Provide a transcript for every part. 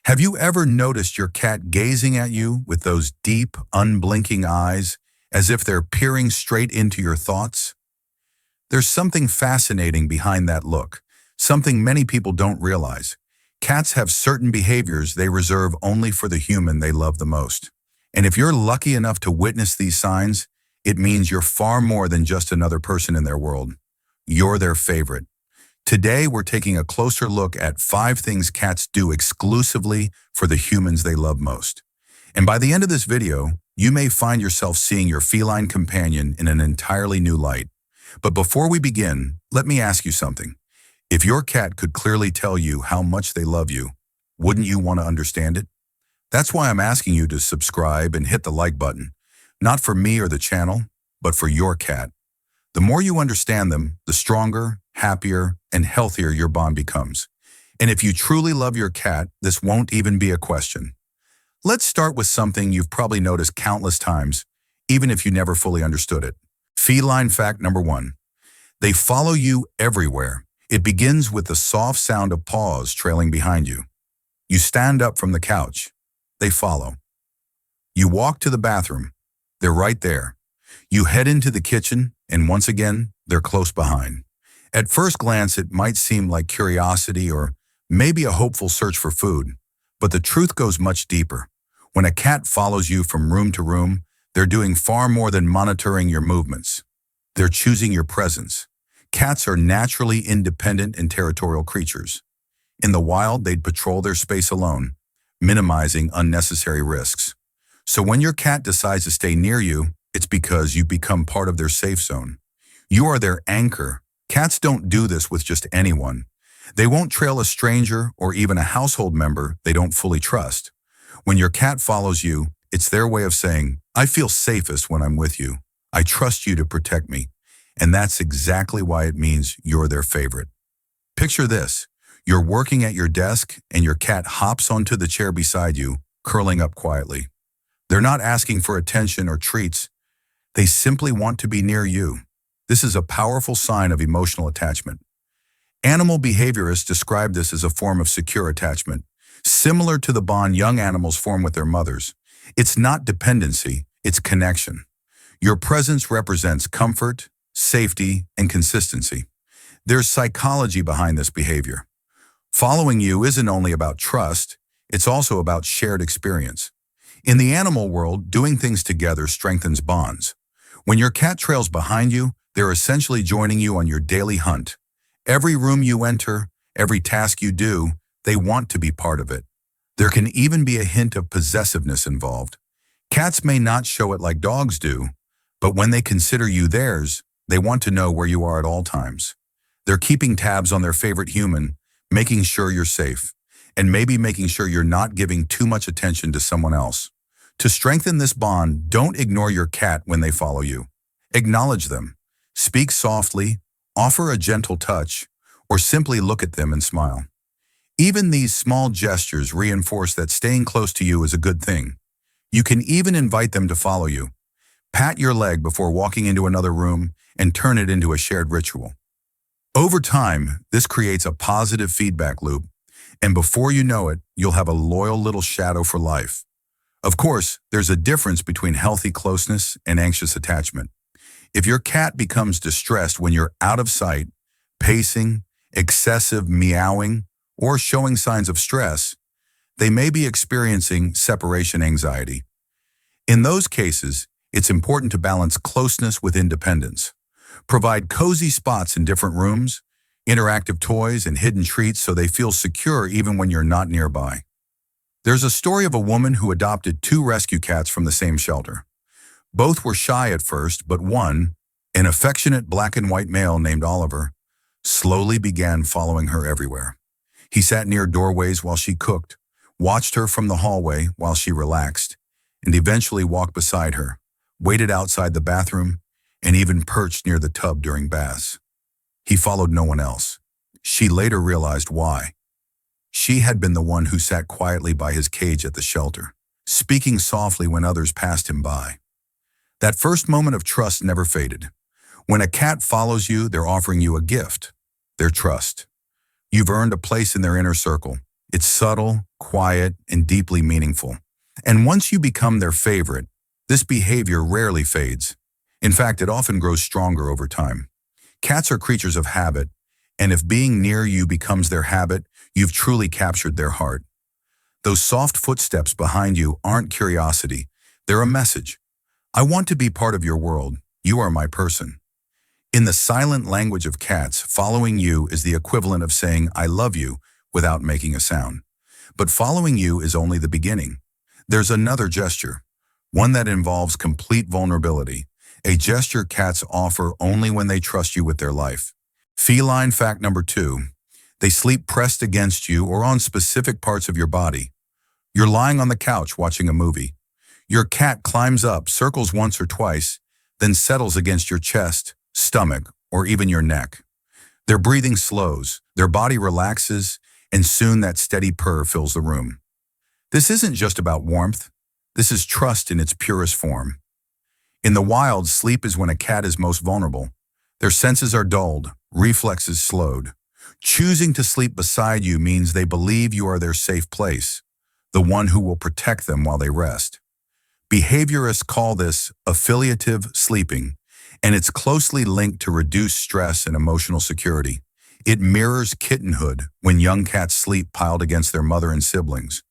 Have you ever noticed your cat gazing at you with those deep, unblinking eyes, as if they're peering straight into your thoughts? There's something fascinating behind that look, something many people don't realize. Cats have certain behaviors they reserve only for the human they love the most. And if you're lucky enough to witness these signs, it means you're far more than just another person in their world. You're their favorite. Today, we're taking a closer look at 5 things cats do exclusively for the humans they love most. And by the end of this video, you may find yourself seeing your feline companion in an entirely new light. But before we begin, let me ask you something. If your cat could clearly tell you how much they love you, wouldn't you want to understand it? That's why I'm asking you to subscribe and hit the like button, not for me or the channel, but for your cat. The more you understand them, the stronger, happier, and healthier your bond becomes. And if you truly love your cat, this won't even be a question. Let's start with something you've probably noticed countless times, even if you never fully understood it. Feline fact number 1. They follow you everywhere. It begins with the soft sound of paws trailing behind you. You stand up from the couch. They follow. You walk to the bathroom. They're right there. You head into the kitchen, and once again, they're close behind. At first glance, it might seem like curiosity or maybe a hopeful search for food, but the truth goes much deeper. When a cat follows you from room to room, they're doing far more than monitoring your movements. They're choosing your presence. Cats are naturally independent and territorial creatures. In the wild, they'd patrol their space alone, minimizing unnecessary risks. So when your cat decides to stay near you, it's because you've become part of their safe zone. You are their anchor. Cats don't do this with just anyone. They won't trail a stranger or even a household member they don't fully trust. When your cat follows you, it's their way of saying, I feel safest when I'm with you. I trust you to protect me. And that's exactly why it means you're their favorite. Picture this. You're working at your desk and your cat hops onto the chair beside you, curling up quietly. They're not asking for attention or treats. They simply want to be near you. This is a powerful sign of emotional attachment. Animal behaviorists describe this as a form of secure attachment, similar to the bond young animals form with their mothers. It's not dependency, it's connection. Your presence represents comfort, safety, and consistency. There's psychology behind this behavior. Following you isn't only about trust, it's also about shared experience. In the animal world, doing things together strengthens bonds. When your cat trails behind you, they're essentially joining you on your daily hunt. Every room you enter, every task you do, they want to be part of it. There can even be a hint of possessiveness involved. Cats may not show it like dogs do, but when they consider you theirs, they want to know where you are at all times. They're keeping tabs on their favorite human, making sure you're safe, and maybe making sure you're not giving too much attention to someone else. To strengthen this bond, don't ignore your cat when they follow you. Acknowledge them. Speak softly, offer a gentle touch, or simply look at them and smile. Even these small gestures reinforce that staying close to you is a good thing. You can even invite them to follow you. Pat your leg before walking into another room and turn it into a shared ritual. Over time, this creates a positive feedback loop, and before you know it, you'll have a loyal little shadow for life. Of course, there's a difference between healthy closeness and anxious attachment. If your cat becomes distressed when you're out of sight, pacing, excessive meowing, or showing signs of stress, they may be experiencing separation anxiety. In those cases, it's important to balance closeness with independence. Provide cozy spots in different rooms, interactive toys, and hidden treats so they feel secure even when you're not nearby. There's a story of a woman who adopted 2 rescue cats from the same shelter. Both were shy at first, but one, an affectionate black and white male named Oliver, slowly began following her everywhere. He sat near doorways while she cooked, watched her from the hallway while she relaxed, and eventually walked beside her, waited outside the bathroom, and even perched near the tub during baths. He followed no one else. She later realized why. She had been the one who sat quietly by his cage at the shelter, speaking softly when others passed him by. That first moment of trust never faded. When a cat follows you, they're offering you a gift, their trust. You've earned a place in their inner circle. It's subtle, quiet, and deeply meaningful. And once you become their favorite, this behavior rarely fades. In fact, it often grows stronger over time. Cats are creatures of habit, and if being near you becomes their habit, you've truly captured their heart. Those soft footsteps behind you aren't curiosity, they're a message. I want to be part of your world. You are my person. In the silent language of cats, following you is the equivalent of saying, I love you, without making a sound. But following you is only the beginning. There's another gesture, one that involves complete vulnerability, a gesture cats offer only when they trust you with their life. Feline fact number 2, they sleep pressed against you or on specific parts of your body. You're lying on the couch watching a movie. Your cat climbs up, circles once or twice, then settles against your chest, stomach, or even your neck. Their breathing slows, their body relaxes, and soon that steady purr fills the room. This isn't just about warmth. This is trust in its purest form. In the wild, sleep is when a cat is most vulnerable. Their senses are dulled, reflexes slowed. Choosing to sleep beside you means they believe you are their safe place, the one who will protect them while they rest. Behaviorists call this affiliative sleeping, and it's closely linked to reduced stress and emotional security. It mirrors kittenhood when young cats sleep piled against their mother and siblings.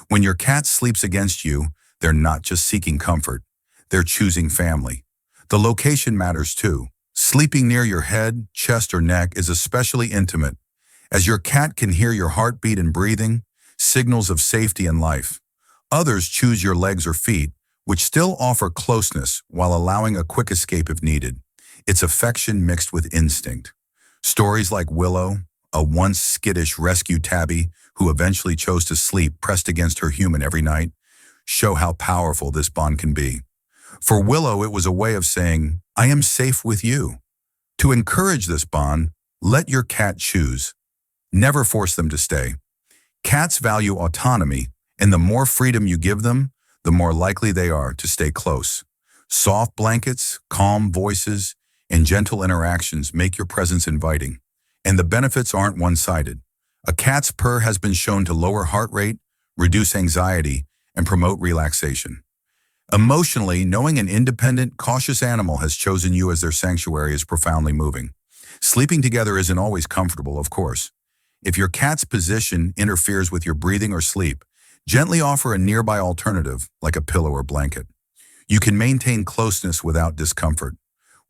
When your cat sleeps against you, they're not just seeking comfort, they're choosing family. The location matters too. Sleeping near your head, chest, or neck is especially intimate, as your cat can hear your heartbeat and breathing, signals of safety and life. Others choose your legs or feet, which still offer closeness while allowing a quick escape if needed. It's affection mixed with instinct. Stories like Willow, a once skittish rescue tabby who eventually chose to sleep pressed against her human every night, show how powerful this bond can be. For Willow, it was a way of saying, I am safe with you. To encourage this bond, let your cat choose. Never force them to stay. Cats value autonomy, and the more freedom you give them, the more likely they are to stay close. Soft blankets, calm voices, and gentle interactions make your presence inviting. And the benefits aren't one-sided. A cat's purr has been shown to lower heart rate, reduce anxiety, and promote relaxation. Emotionally, knowing an independent, cautious animal has chosen you as their sanctuary is profoundly moving. Sleeping together isn't always comfortable, of course. If your cat's position interferes with your breathing or sleep, gently offer a nearby alternative, like a pillow or blanket. You can maintain closeness without discomfort.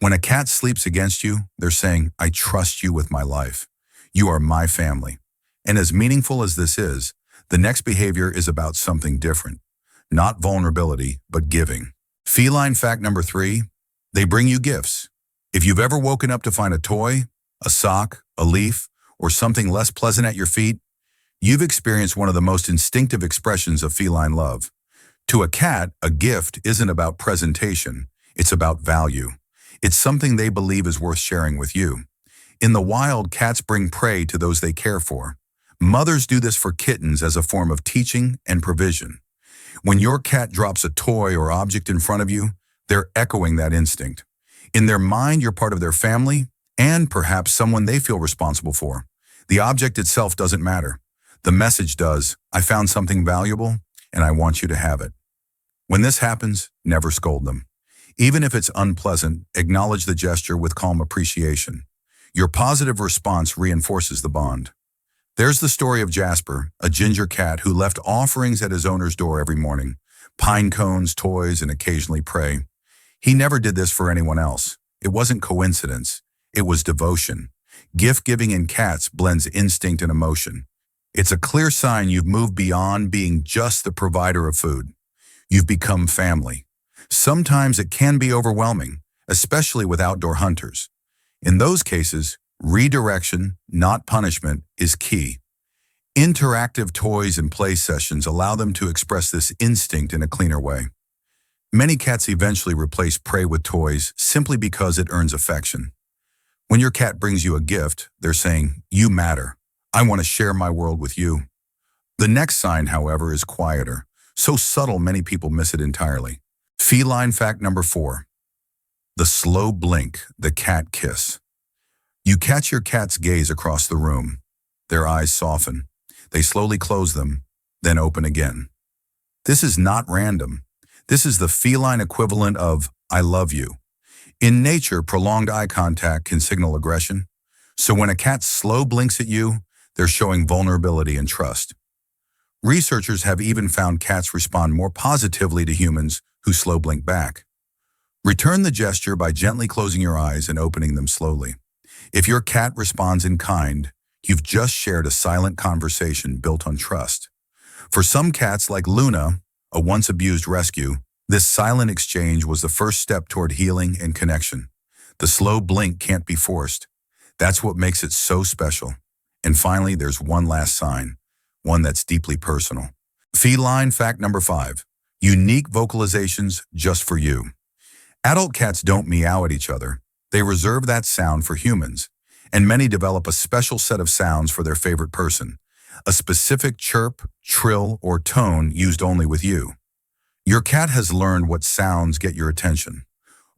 When a cat sleeps against you, they're saying, I trust you with my life. You are my family. And as meaningful as this is, the next behavior is about something different. Not vulnerability, but giving. Feline fact number 3, they bring you gifts. If you've ever woken up to find a toy, a sock, a leaf, or something less pleasant at your feet, you've experienced one of the most instinctive expressions of feline love. To a cat, a gift isn't about presentation, it's about value. It's something they believe is worth sharing with you. In the wild, cats bring prey to those they care for. Mothers do this for kittens as a form of teaching and provision. When your cat drops a toy or object in front of you, they're echoing that instinct. In their mind, you're part of their family and perhaps someone they feel responsible for. The object itself doesn't matter. The message does. I found something valuable and I want you to have it. When this happens, never scold them. Even if it's unpleasant, acknowledge the gesture with calm appreciation. Your positive response reinforces the bond. There's the story of Jasper, a ginger cat who left offerings at his owner's door every morning. Pine cones, toys, and occasionally prey. He never did this for anyone else. It wasn't coincidence. It was devotion. Gift-giving in cats blends instinct and emotion. It's a clear sign you've moved beyond being just the provider of food. You've become family. Sometimes it can be overwhelming, especially with outdoor hunters. In those cases, redirection, not punishment, is key. Interactive toys and play sessions allow them to express this instinct in a cleaner way. Many cats eventually replace prey with toys simply because it earns affection. When your cat brings you a gift, they're saying, you matter. I want to share my world with you. The next sign, however, is quieter. So subtle many people miss it entirely. Feline fact number 4. The slow blink, the cat kiss. You catch your cat's gaze across the room. Their eyes soften. They slowly close them, then open again. This is not random. This is the feline equivalent of "I love you." In nature, prolonged eye contact can signal aggression. So when a cat slow blinks at you, they're showing vulnerability and trust. Researchers have even found cats respond more positively to humans who slow blink back. Return the gesture by gently closing your eyes and opening them slowly. If your cat responds in kind, you've just shared a silent conversation built on trust. For some cats like Luna, a once-abused rescue, this silent exchange was the first step toward healing and connection. The slow blink can't be forced. That's what makes it so special. And finally, there's one last sign, one that's deeply personal. Feline fact number 5, unique vocalizations just for you. Adult cats don't meow at each other. They reserve that sound for humans, and many develop a special set of sounds for their favorite person, a specific chirp, trill, or tone used only with you. Your cat has learned what sounds get your attention.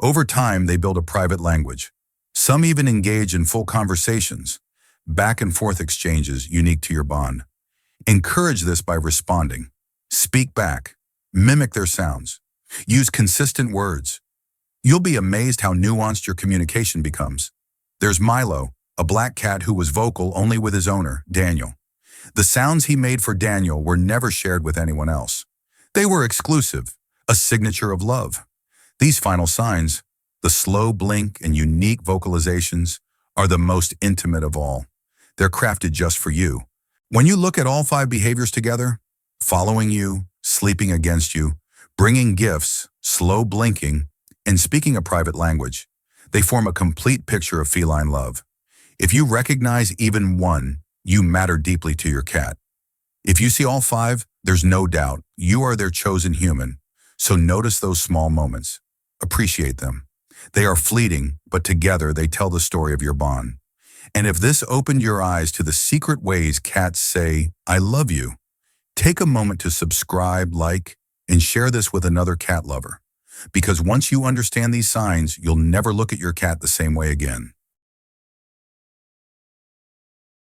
Over time, they build a private language. Some even engage in full conversations, back and forth exchanges unique to your bond. Encourage this by responding. Speak back. Mimic their sounds. Use consistent words. You'll be amazed how nuanced your communication becomes. There's Milo, a black cat who was vocal only with his owner, Daniel. The sounds he made for Daniel were never shared with anyone else. They were exclusive, a signature of love. These final signs, the slow blink and unique vocalizations, are the most intimate of all. They're crafted just for you. When you look at all 5 behaviors together, following you, sleeping against you, bringing gifts, slow blinking, and speaking a private language, they form a complete picture of feline love. If you recognize even one, you matter deeply to your cat. If you see all 5, there's no doubt you are their chosen human. So notice those small moments. Appreciate them. They are fleeting, but together they tell the story of your bond. And if this opened your eyes to the secret ways cats say, "I love you," take a moment to subscribe, like, and share this with another cat lover. Because once you understand these signs, you'll never look at your cat the same way again.